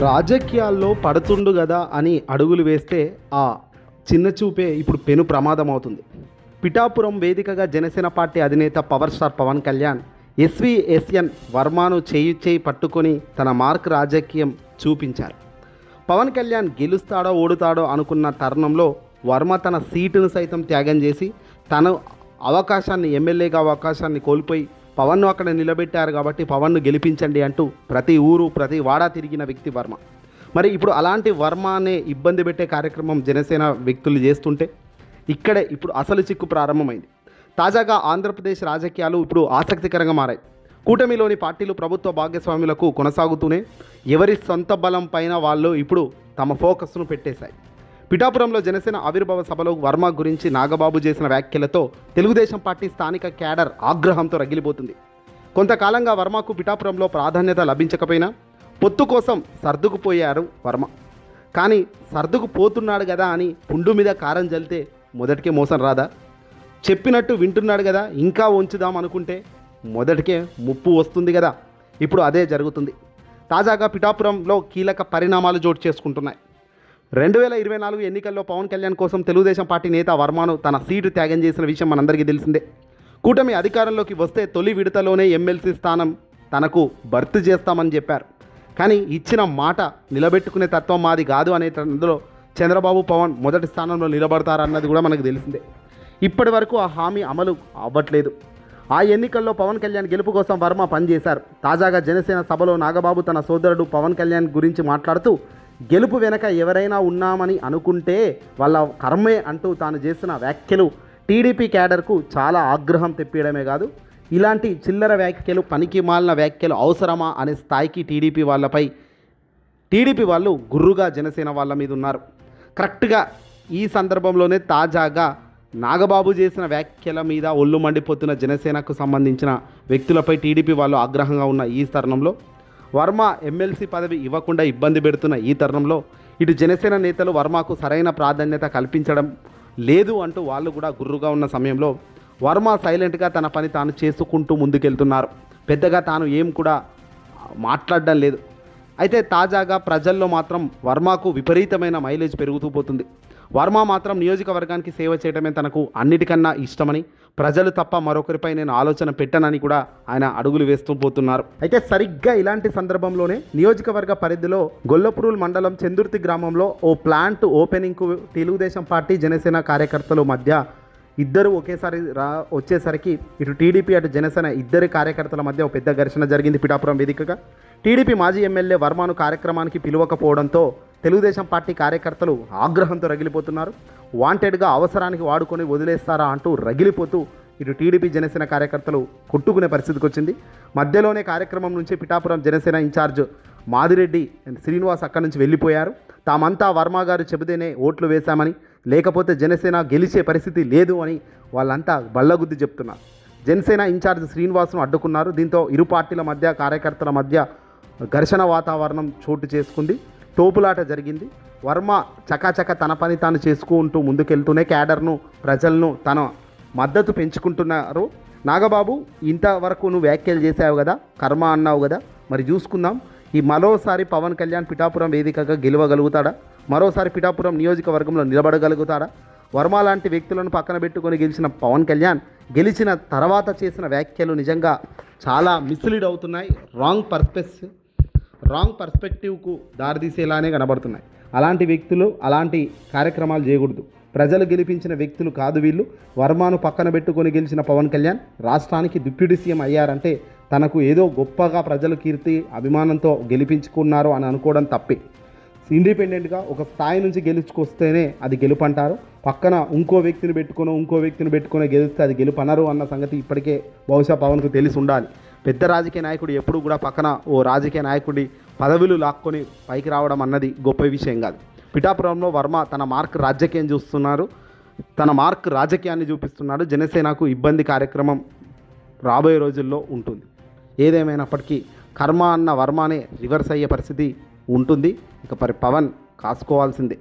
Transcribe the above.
రాజకీయాల్లో పడుతుండు కదా అని అడుగులు వేస్తే ఆ చిన్న చూపే ఇప్పుడు పెను ప్రమాదం అవుతుంది. పిఠాపురం వేదికగా జనసేన పార్టీ అధినేత power star Pawan Kalyan SVSN వర్మను చేయి పట్టుకొని తన మార్క్ రాజకీయం చూపించారు. పవన్ కళ్యాణ్ గెలుస్తాడో ఓడుతాడో అనుకున్న తరుణంలో వర్మ తన సీటును సైతం త్యాగం చేసి తన ఎమ్మెల్యేగా అవకాశాన్ని కోల్పోయి పవన్ను అక్కడ నిలబెట్టారు కాబట్టి పవన్ను గెలిపించండి అంటూ ప్రతి ఊరు ప్రతి వాడ తిరిగిన వ్యక్తి వర్మ. మరి ఇప్పుడు అలాంటి వర్మనే ఇబ్బంది పెట్టే కార్యక్రమం జనసేన వ్యక్తులు చేస్తుంటే ఇక్కడే ఇప్పుడు అసలు చిక్కు ప్రారంభమైంది. తాజాగా ఆంధ్రప్రదేశ్ రాజకీయాలు ఇప్పుడు ఆసక్తికరంగా మారాయి. కూటమిలోని పార్టీలు ప్రభుత్వ భాగస్వాములకు కొనసాగుతూనే ఎవరి సొంత బలం పైన వాళ్ళు ఇప్పుడు తమ ఫోకస్ను పెట్టేశాయి. పిఠాపురంలో జనసేన ఆవిర్భావ సభలో వర్మ గురించి నాగబాబు చేసిన వ్యాఖ్యలతో తెలుగుదేశం పార్టీ స్థానిక క్యాడర్ ఆగ్రహంతో రగిలిపోతుంది. కొంతకాలంగా వర్మకు పిఠాపురంలో ప్రాధాన్యత లభించకపోయినా పొత్తు కోసం సర్దుకుపోయారు వర్మ. కానీ సర్దుకుపోతున్నాడు కదా అని పుండు మీద కారం జల్లితే మొదటికే మోసం రాదా? చెప్పినట్టు వింటున్నాడు కదా ఇంకా ఉంచుదాం అనుకుంటే మొదటికే ముప్పు వస్తుంది కదా. ఇప్పుడు అదే జరుగుతుంది. తాజాగా పిఠాపురంలో కీలక పరిణామాలు చోటు చేసుకుంటున్నాయి. 2024 ఎన్నికల్లో పవన్ కళ్యాణ్ కోసం తెలుగుదేశం పార్టీ నేత వర్మను తన సీటు త్యాగం చేసిన విషయం మనందరికీ తెలిసిందే. కూటమి అధికారంలోకి వస్తే తొలి విడతలోనే ఎమ్మెల్సీ స్థానం తనకు భర్తీ చేస్తామని చెప్పారు. కానీ ఇచ్చిన మాట నిలబెట్టుకునే తత్వం మాది కాదు అనేటందులో చంద్రబాబు పవన్ మొదటి స్థానంలో నిలబడతారన్నది కూడా మనకు తెలిసిందే. ఇప్పటి వరకు ఆ హామీ అమలు అవ్వట్లేదు. ఆ ఎన్నికల్లో పవన్ కళ్యాణ్ గెలుపు కోసం వర్మ పనిచేశారు. తాజాగా జనసేన సభలో నాగబాబు తన సోదరుడు పవన్ కళ్యాణ్ గురించి మాట్లాడుతూ గెలుపు వెనక ఎవరైనా ఉన్నామని అనుకుంటే వాళ్ళ కర్మే అంటూ తాను చేసిన వ్యాఖ్యలు టీడీపీ క్యాడర్కు చాలా ఆగ్రహం తెప్పియడమే కాదు, ఇలాంటి చిల్లర వ్యాఖ్యలు పనికి మాలిన వ్యాఖ్యలు అవసరమా అనే స్థాయికి టీడీపీ వాళ్ళు గుర్రుగా జనసేన వాళ్ళ మీద ఉన్నారు. కరెక్ట్గా ఈ సందర్భంలోనే తాజాగా నాగబాబు చేసిన వ్యాఖ్యల మీద ఒళ్ళు మండిపోతున్న జనసేనకు సంబంధించిన వ్యక్తులపై టీడీపీ వాళ్ళు ఆగ్రహంగా ఉన్న ఈ తరుణంలో వర్మ ఎమ్మెల్సీ పదవి ఇవ్వకుండా ఇబ్బంది పెడుతున్న ఈ తరుణంలో ఇటు జనసేన నేతలు వర్మకు సరైన ప్రాధాన్యత కల్పించడం లేదు అంటూ వాళ్ళు కూడా గుర్రుగా ఉన్న సమయంలో వర్మ సైలెంట్గా తన పని తాను చేసుకుంటూ ముందుకెళ్తున్నారు. పెద్దగా తాను ఏం కూడా మాట్లాడడం లేదు. అయితే తాజాగా ప్రజల్లో మాత్రం వర్మకు విపరీతమైన మైలేజ్ పెరుగుతూ పోతుంది. వర్మ మాత్రం నియోజకవర్గానికి సేవ చేయడమే తనకు అన్నిటికన్నా ఇష్టమని, ప్రజలు తప్ప మరొకరిపై నేను ఆలోచన పెట్టనని కూడా ఆయన అడుగులు వేస్తూ పోతున్నారు. అయితే సరిగ్గా ఇలాంటి సందర్భంలోనే నియోజకవర్గ పరిధిలో గొల్లపురూల్ మండలం చందుర్తి గ్రామంలో ఓ ప్లాంట్ ఓపెనింగ్కు తెలుగుదేశం పార్టీ జనసేన కార్యకర్తల మధ్య ఇద్దరు ఒకేసారి వచ్చేసరికి ఇటు టీడీపీ అటు జనసేన ఇద్దరి కార్యకర్తల మధ్య ఒక పెద్ద ఘర్షణ జరిగింది. పిఠాపురం వేదికగా టీడీపీ మాజీ ఎమ్మెల్యే వర్మను కార్యక్రమానికి పిలవకపోవడంతో తెలుగుదేశం పార్టీ కార్యకర్తలు ఆగ్రహంతో రగిలిపోతున్నారు. వాంటెడ్గా అవసరానికి వాడుకొని వదిలేస్తారా అంటూ రగిలిపోతూ ఇటు టీడీపీ జనసేన కార్యకర్తలు కొట్టుకునే పరిస్థితికి వచ్చింది. మధ్యలోనే కార్యక్రమం నుంచి పిఠాపురం జనసేన ఇన్ఛార్జ్ మాదిరెడ్డి శ్రీనివాస్ అక్కడి నుంచి వెళ్ళిపోయారు. తామంతా వర్మ గారు చెబితేనే ఓట్లు వేశామని, లేకపోతే జనసేన గెలిచే పరిస్థితి లేదు అని వాళ్ళంతా బల్లగుద్ది చెప్తున్నారు. జనసేన ఇన్ఛార్జ్ శ్రీనివాస్ను అడ్డుకున్నారు. దీంతో ఇరు పార్టీల మధ్య కార్యకర్తల మధ్య ఘర్షణ వాతావరణం చోటు చేసుకుంది. తోపులాట జరిగింది. వర్మ చకాచక తన పని తాను చేసుకుంటూ ముందుకెళ్తూనే క్యాడర్ను ప్రజలను తన మద్దతు పెంచుకుంటున్నారు. నాగబాబు, ఇంతవరకు నువ్వు వ్యాఖ్యలు చేసావు కదా, కర్మ అన్నావు కదా, మరి చూసుకుందాం ఈ మరోసారి పవన్ కళ్యాణ్ పిఠాపురం వేదికగా గెలవగలుగుతాడా? మరోసారి పిఠాపురం నియోజకవర్గంలో నిలబడగలుగుతాడా? వర్మ లాంటి వ్యక్తులను పక్కన పెట్టుకొని గెలిచిన పవన్ కళ్యాణ్ గెలిచిన తర్వాత చేసిన వ్యాఖ్యలు నిజంగా చాలా మిస్లీడ్ అవుతున్నాయి. రాంగ్ పర్స్పెక్టివ్కు దారితీసేలానే కనబడుతున్నాయి. అలాంటి వ్యక్తులు అలాంటి కార్యక్రమాలు చేయకూడదు. ప్రజలు గెలిపించిన వ్యక్తులు కాదు వీళ్ళు. వర్మను పక్కన పెట్టుకొని గెలిచిన పవన్ కళ్యాణ్ రాష్ట్రానికి డిప్యూటీ సీఎం అయ్యారంటే తనకు ఏదో గొప్పగా ప్రజలు కీర్తి అభిమానంతో గెలిపించుకున్నారు అని అనుకోవడం తప్పే. ఇండిపెండెంట్గా ఒక స్థాయి నుంచి గెలుచుకొస్తేనే అది గెలుపు అంటారు. పక్కన ఇంకో వ్యక్తిని పెట్టుకొని గెలిస్తే అది గెలుపు అనరు అన్న సంగతి ఇప్పటికే బహుశా పవన్కు తెలిసి ఉండాలి. పెద్ద రాజకీయ నాయకుడు ఎప్పుడు కూడా పక్కన ఓ రాజకీయ నాయకుడి పదవులు లాక్కొని పైకి రావడం అన్నది గొప్ప విషయం కాదు. పిఠాపురంలో వర్మ తన మార్క్ రాజకీయాన్ని చూపిస్తున్నాడు. జనసేనకు ఇబ్బంది కార్యక్రమం రాబోయే రోజుల్లో ఉంటుంది. ఏదేమైనప్పటికీ కర్మ అన్న వర్మనే రివర్స్ అయ్యే పరిస్థితి ఉంటుంది. ఇక పవన్ కాసుకోవాల్సిందే.